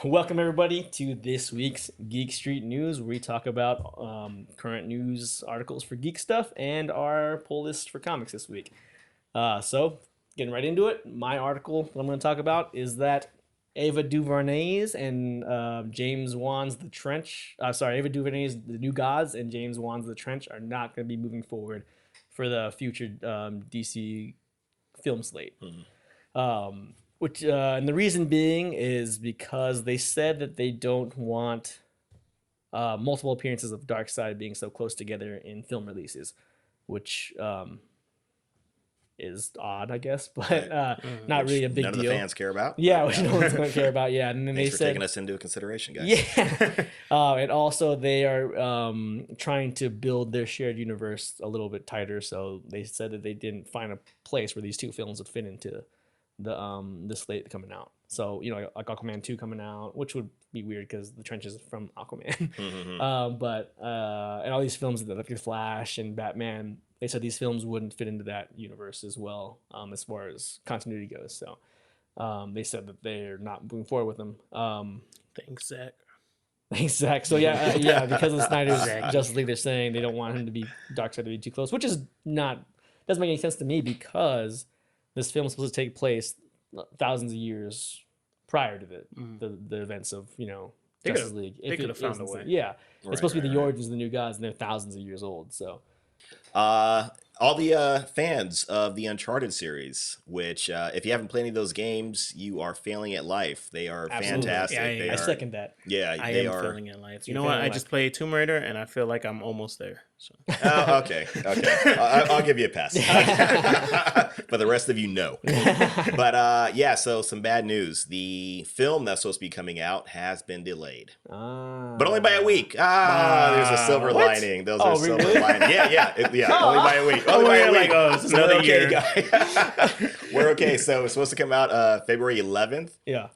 Welcome everybody to this week's Geek Street News, where we talk about current news articles for geek stuff and our pull list for comics this week. So, getting right into it, my article that I'm going to talk about is that Ava DuVernay's and James Wan's The Trench. Ava DuVernay's The New Gods and James Wan's The Trench are not going to be moving forward for the future DC film slate. And the reason being is because they said that they don't want multiple appearances of Darkseid being so close together in film releases, which is odd, I guess, but not really a big deal. None of the fans care about. Yeah, which no one's going to care about. Yeah, and then Thanks they for said, taking us into consideration, guys. Yeah, and also they are trying to build their shared universe a little bit tighter. So they said that they didn't find a place where these two films would fit into the slate coming out. So, like Aquaman 2 coming out, which would be weird because The Trench is from Aquaman. And all these films like The Flash and Batman, they said these films wouldn't fit into that universe as well, as far as continuity goes. So they said that they're not moving forward with them. Thanks, Zach. Thanks, Zach. So yeah, because of Snyder's Justice League, they're saying they don't want him to be Darkseid to be too close, which is doesn't make any sense to me because this film is supposed to take place thousands of years prior to the events of Justice League. They could have found a way. Yeah, it's supposed to be the origins of the New Gods, and they're thousands of years old. So, all the fans of the Uncharted series, which if you haven't played any of those games, you are failing at life. They are fantastic. Yeah, I second that. Yeah, I they am are failing at life. You know what? I just played Tomb Raider, and I feel like I'm almost there. So. Oh, okay. I'll give you a pass. But the rest of you, no. But so some bad news. The film that's supposed to be coming out has been delayed, but only by a week. There's a silver lining. Those are silver lining. Yeah, only by a week. Only by a week. It's another year. Guy. We're okay. So it's supposed to come out February 11th. Yeah.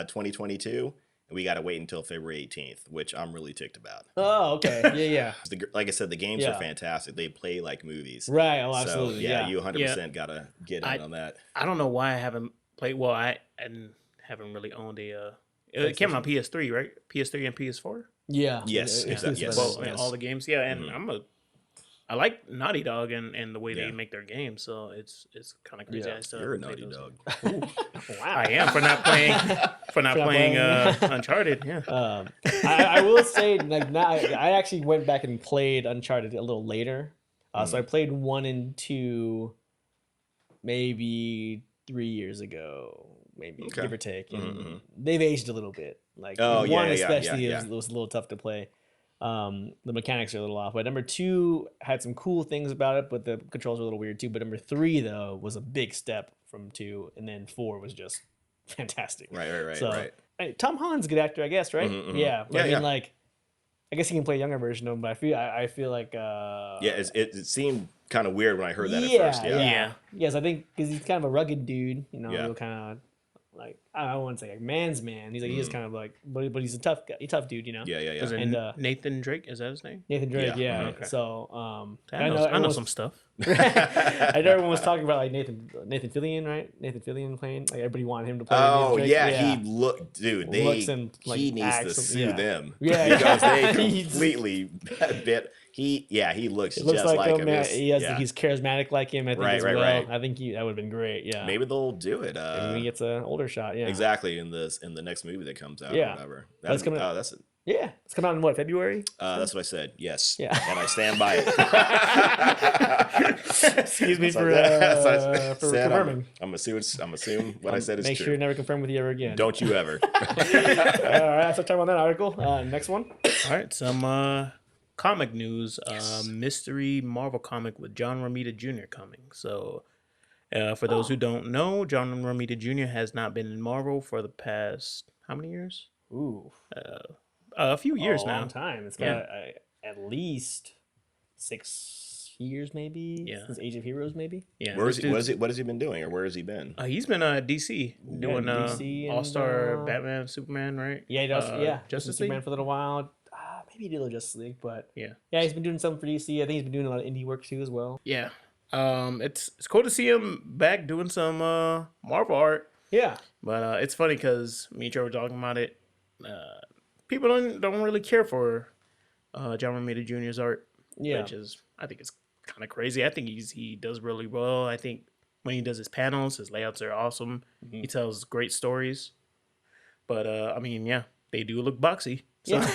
2022. And we got to wait until February 18th, which I'm really ticked about. Oh, okay. Yeah. Like I said, the games are fantastic. They play like movies. Right. Oh, absolutely. So, you 100% got to get in on that. I don't know why I haven't played. Well, I haven't really owned a. It came out on PS3, right? PS3 and PS4. Yeah. Yes. Exactly. Yes. Well, all the games. Yeah, and I like Naughty Dog and the way they make their games, so it's kind of crazy. Yeah. You're a Naughty Dog. Wow. I am for not playing Uncharted. Yeah. I will say, I actually went back and played Uncharted a little later. So I played 1 and 2 maybe 3 years ago, give or take. And they've aged a little bit. Like one especially was a little tough to play. The mechanics are a little off, but number 2 had some cool things about it, but the controls were a little weird too. But number 3 though was a big step from 2, and then 4 was just fantastic. Right. So, Tom Holland's a good actor, I guess, right? Yeah, but I mean, I guess he can play a younger version of him, but I feel like it seemed kind of weird when I heard that at first. Yeah. Yes, I think because he's kind of a rugged dude, kind of. Like, I don't want to say like man's man. He's like he is kind of like, but he's a tough dude, Yeah. And Nathan Drake, is that his name? Nathan Drake, yeah. Okay. So I know some stuff. I know everyone was talking about like Nathan Fillion, right? Nathan Fillion playing. Like everybody wanted him to play. Oh Drake. yeah, he looked, dude. He needs to sue them. Yeah, because they completely bit. He looks just like him. He's charismatic like him. I think as well. Right. I think that would have been great. Yeah, maybe they'll do it. Maybe he gets an older shot. Yeah, exactly. In the next movie that comes out. Yeah, or whatever. That's coming out. That's it. Yeah, it's coming out in what, February? That's what I said. Yes. Yeah. And I stand by it. Excuse me for confirming. I'm assuming what I said is true. Make sure you never confirm with you ever again. Don't you ever. All right, so time on that article. Next one. All right, some comic news. Mystery Marvel comic with John Romita Jr. coming. So, for those who don't know, John Romita Jr. has not been in Marvel for the past how many years? Ooh, a few years now. A long time. It's got at least 6 years, maybe. Yeah, since Age of Heroes, maybe. Yeah. What has he been doing, or where has he been? He's been DC doing DC All-Star Batman, Superman, right? Yeah, he does. Justice Superman League for a little while. Maybe he did a little Justice League, but yeah, he's been doing something for DC. I think he's been doing a lot of indie work too as well. Yeah. It's cool to see him back doing some Marvel art. Yeah. But it's funny because me and Trevor were talking about it. people don't really care for John Romita Jr.'s art, Yeah. which is I think it's kind of crazy. I think he does really well. I think when he does his panels, his layouts are awesome. He tells great stories. But I mean, yeah, they do look boxy. So. Yeah.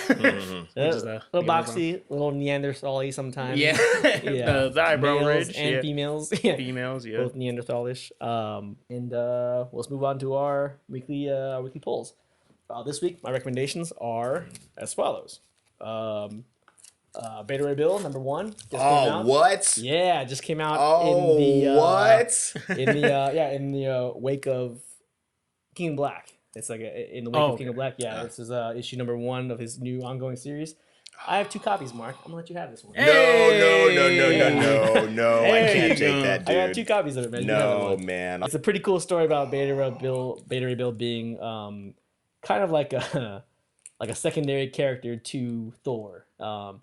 Which is A little boxy, a little Neanderthal-y sometimes. Yeah. Yeah. The eyebrow Males ridge. and Yeah. females. Yeah. Females, yeah. Both Neanderthalish. And let's move on to our weekly polls. This week, my recommendations are as follows. Beta Ray Bill, number 1. Just came out. What? Yeah, it just came out Oh, in the what? in the wake of King of Black. It's like in the wake of King of Black. Yeah, this is issue number 1 of his new ongoing series. I have 2 copies, Mark. I'm gonna let you have this one. No. I can't take that, dude. I got 2 copies of it, man. You can have No, one. man. It's a pretty cool story about Beta Ray Bill being kind of like a secondary character to Thor. And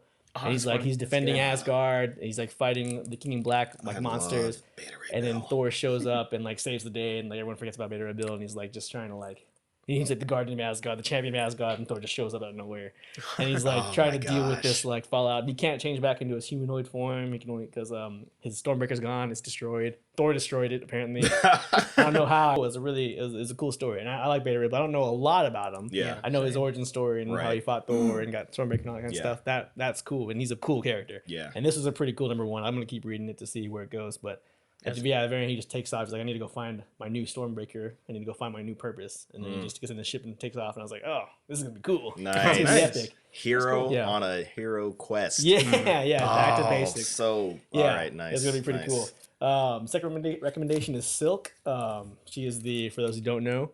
he's defending Asgard. And he's like fighting the King in Black monsters, and then Thor shows up and like saves the day, and like everyone forgets about Beta Ray Bill, and he's like just trying to like. He's like the guardian of Asgard, the champion of Asgard, and Thor just shows up out of nowhere. And he's like trying to deal with this like fallout. He can't change back into his humanoid form. He can only because his Stormbreaker's gone. It's destroyed. Thor destroyed it apparently. I don't know how. It was a cool story, and I like Beta Ray, but I don't know a lot about him. Yeah, I know his origin story and how he fought Thor and got Stormbreaker and all that kind of stuff. That's cool, and he's a cool character. Yeah, and this is a pretty cool number 1. I'm gonna keep reading it to see where it goes, but. At the very end, he just takes off. He's like, I need to go find my new Stormbreaker. I need to go find my new purpose. And then he just gets in the ship and takes off. And I was like, oh, this is going to be cool. Nice. It's gonna be epic. Hero on a hero quest. Yeah, back to basics. So, all right, nice. It's going to be pretty cool. Second recommendation is Silk. She is for those who don't know,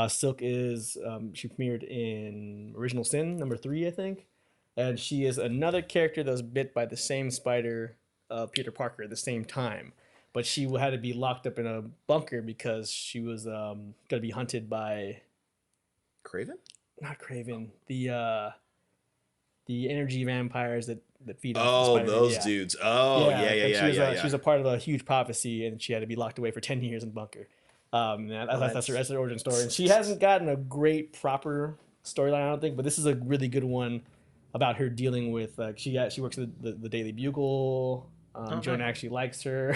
Silk is, she premiered in Original Sin, number 3, I think. And she is another character that was bit by the same spider, Peter Parker, at the same time. But she had to be locked up in a bunker because she was going to be hunted by... Kraven? Not Kraven. The energy vampires that feed off the spider. Those dudes. Oh, yeah. She was a part of a huge prophecy, and she had to be locked away for 10 years in a bunker. That's her origin story. And she hasn't gotten a great, proper storyline, I don't think, but this is a really good one about her dealing with... she works at the Daily Bugle... Jonah actually likes her.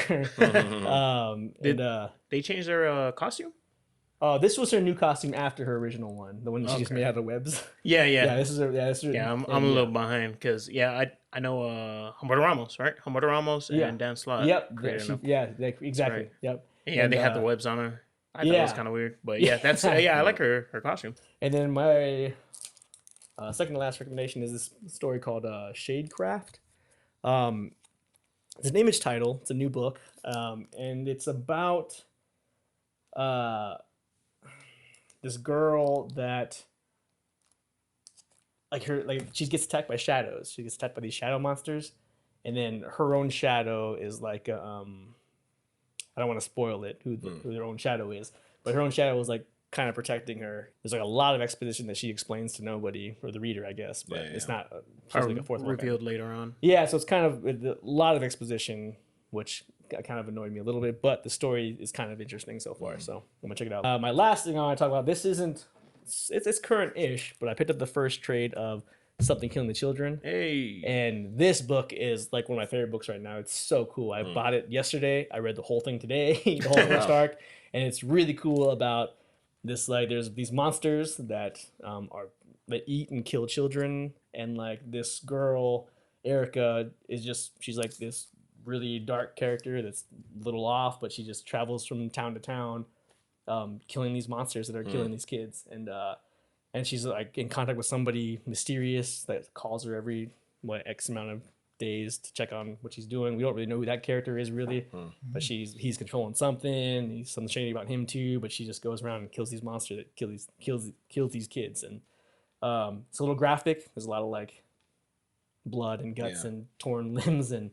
Did they change their costume? This was her new costume after her original one, the one that she just made out of webs. Yeah. This is her. Yeah, I'm a little behind because I know Humberto Ramos, right? Humberto Ramos and Dan Slott. Yep. Exactly. Right. Yep. Yeah, they had the webs on her. I thought it was kind of weird, but that's I like her costume. And then my second to last recommendation is this story called Shadecraft. It's an Image title. It's a new book, and it's about this girl that she gets attacked by shadows. She gets attacked by these shadow monsters, and then her own shadow is like I don't want to spoil it who their own shadow is, but her own shadow is like kind of protecting her. There's like a lot of exposition that she explains to nobody or the reader, I guess, but it's not like a fourth revealed later on. Yeah, so it's kind of a lot of exposition, which kind of annoyed me a little bit, but the story is kind of interesting so far, so I'm gonna check it out. My last thing I want to talk about, this isn't it's current-ish, but I picked up the first trade of Something Killing the Children. Hey. And this book is like one of my favorite books right now. It's so cool. I bought it yesterday. I read the whole thing today, the whole first arc, and it's really cool about this. Like, there's these monsters that that eat and kill children, and like this girl, Erica, she's like this really dark character that's a little off, but she just travels from town to town, killing these monsters that are killing these kids, and she's like in contact with somebody mysterious that calls her every X amount of days to check on what she's doing. We don't really know who that character is really, but he's controlling something. He's something shady about him too, but she just goes around and kills these monsters that kills these kids, and it's a little graphic. There's a lot of like blood and guts and torn limbs and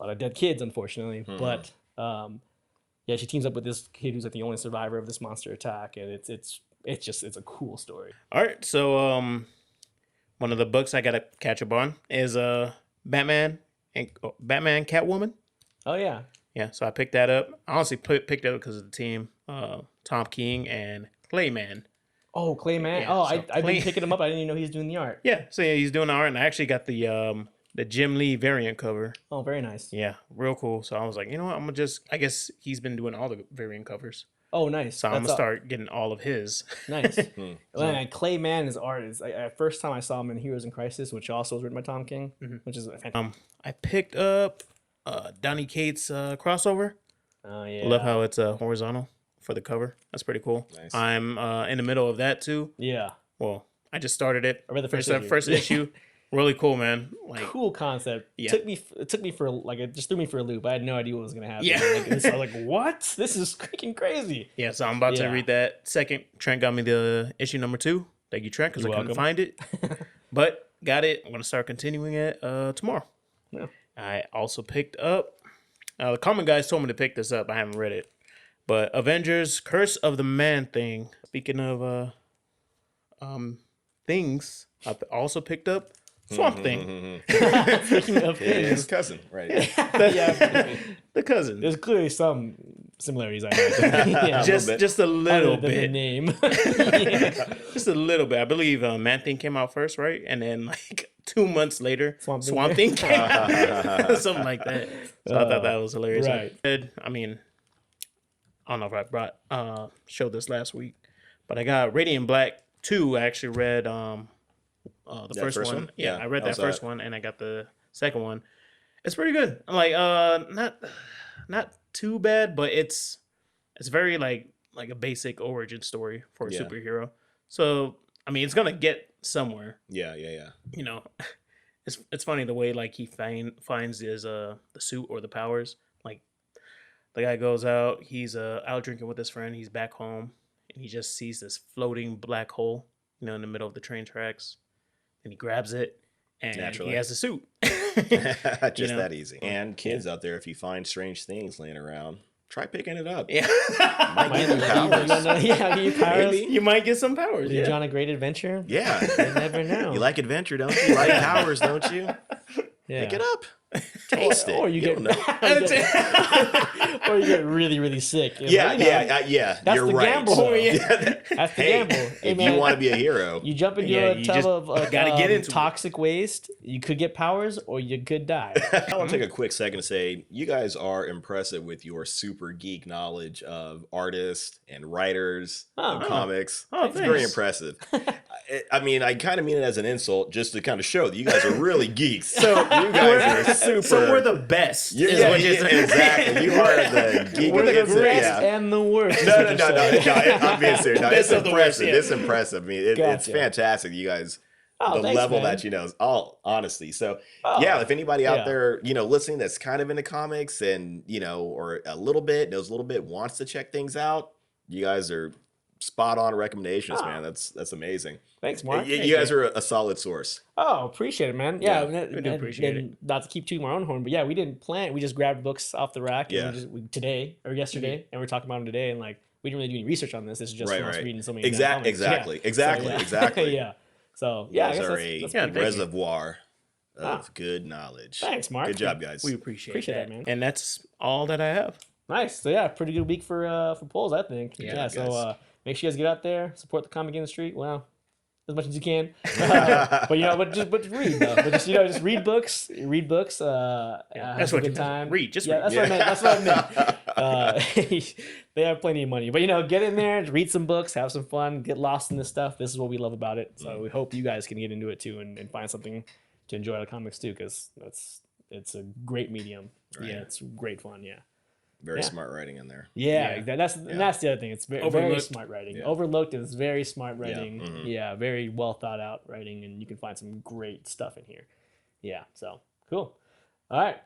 a lot of dead kids, unfortunately. But she teams up with this kid who's like the only survivor of this monster attack, and it's a cool story. All right, so one of the books I gotta catch up on is Batman Catwoman. Oh yeah. Yeah, so I picked that up. I honestly picked it up because of the team, Tom King and Clayman. Oh, Clayman. Yeah, Oh, so I've been Clay- picking him up. I didn't even know he's doing the art. Yeah, so yeah, he's doing the art, and I actually got the Jim Lee variant cover. Oh, very nice. Yeah, real cool. So I was like, you know what, I'm gonna just. I guess he's been doing all the variant covers, Oh, nice. so I'm gonna start getting all of his. Nice. And Clayman, his art is first time I saw him in Heroes in Crisis, which also was written by Tom King, which is fantastic. I picked up Donny Cates crossover. Oh yeah. Love how it's horizontal for the cover. That's pretty cool. Nice. I'm in the middle of that too. Yeah. Well, I just started it. I read the First first issue. issue. Really cool, man. Like, Cool concept. Yeah. It took me for like it just threw me for a loop. I had no idea what was gonna happen. Yeah. So I was like, what? This is freaking crazy. yeah, so I'm about to Yeah. read that second. Trent got me the issue number 2. Thank you, Trent, because I You're couldn't welcome. find it. But got it. I'm gonna start continuing it tomorrow. Yeah. I also picked up. The comic guys told me to pick this up. I haven't read it, but Avengers: Curse of the Man Thing. Speaking of things, I also picked up Swampthing. Speaking of Yeah, things, his cousin, right? yeah, The cousin. there's clearly some similarities. I imagine. Yeah. Just a little Other than the bit. name. Just a little bit. I believe Man Thing came out first, right? And then like 2 months later, Swamp Thing. Swamp Thing came out. Something like that. So I thought that was hilarious. right. I mean, I don't know if I showed this last week, but I got Radiant Black 2. I actually read the That first first one. one? Yeah, Yeah, I read how's that first that? one, and I got the second one. It's pretty good. Like not too bad, but it's very like a basic origin story for a Yeah. superhero. So I mean, it's gonna get somewhere. Yeah. You know, it's funny the way like he finds his the suit or the powers. Like the guy goes out, he's out drinking with his friend. He's back home, and he just sees this floating black hole, you know, in the middle of the train tracks, and he grabs it, and Naturally. he has a suit. Just know? that easy. And kids out there, if you find strange things laying around, try picking it up. Yeah, Might give you powers. Yeah, give you powers. Maybe. you might get some powers. You're Yeah. on a great adventure. Yeah. You never know. You like adventure, don't you? You like powers, don't you? yeah. Pick it up. Taste it. Or you get, don't know. or you get really, really sick. Yeah, But, you know, yeah. That's You're the right. gamble. Oh, yeah. That's the Hey, gamble. Hey, if man, you want to be a hero, you jump into Yeah, a you tub just of gotta get into it. toxic waste. You could get powers, or you could die. I want to take a quick second to say you guys are impressive with your super geek knowledge of artists and writers of Oh. comics. Oh, it's very thanks. impressive. I mean, I kind of mean it as an insult, just to kind of show that you guys are really geeks. So you guys are super. So we're the best. is Yeah, what you're saying. exactly. You are the geek. We're the it's- best yeah. and the worst. is No, what no, you're no, no, saying. no. I'm being serious. No, it's Best of the worst, impressive. yeah. It's impressive. I mean, it's Gotcha. fantastic. You guys, Oh, the thanks, level man. that you know is all honesty. So, Oh, yeah, if anybody out yeah. there, listening that's kind of into comics and or a little bit knows a little bit, wants to check things out, you guys are spot on recommendations, Oh. man. That's amazing. Thanks, Mark. You Thank guys are a solid source. Oh, appreciate it, man. Yeah, Yeah, we do appreciate and not to keep tooting our own horn, but yeah, we didn't plan. We just grabbed books off the rack. Yeah. And today or yesterday, and we're talking about them today, and like we didn't really do any research on this. This is just Right, from us right. reading so many. damn comics. Exactly. Yeah. So, yeah. Exactly. yeah. So You yeah, I guys guess are that's a pretty thank you. reservoir of Ah. good knowledge. Thanks, Mark. Good job, guys. We appreciate Appreciate that, that, man. And that's all that I have. Nice. So yeah, pretty good week for polls, I think. Yeah, Yeah. So guys. make sure you guys get out there, support the comic industry. Well, as much as you can. But but read though. But just read books. Read books. That's Have a what good you time. read. Just yeah, read. that's what I meant. That's what I meant. They have plenty of money, but get in there, read some books, have some fun, get lost in this stuff. This is what we love about it. So we hope you guys can get into it too and find something to enjoy the comics too, because it's a great medium. Right. Yeah, it's great fun. Yeah. Very Yeah. smart writing in there. Yeah, Yeah. and that's the other thing. It's very Overlooked. smart writing. Yeah. Overlooked is very smart Yeah, writing. mhm. Yeah, very well thought out writing, and you can find some great stuff in here. Yeah, so cool. All right.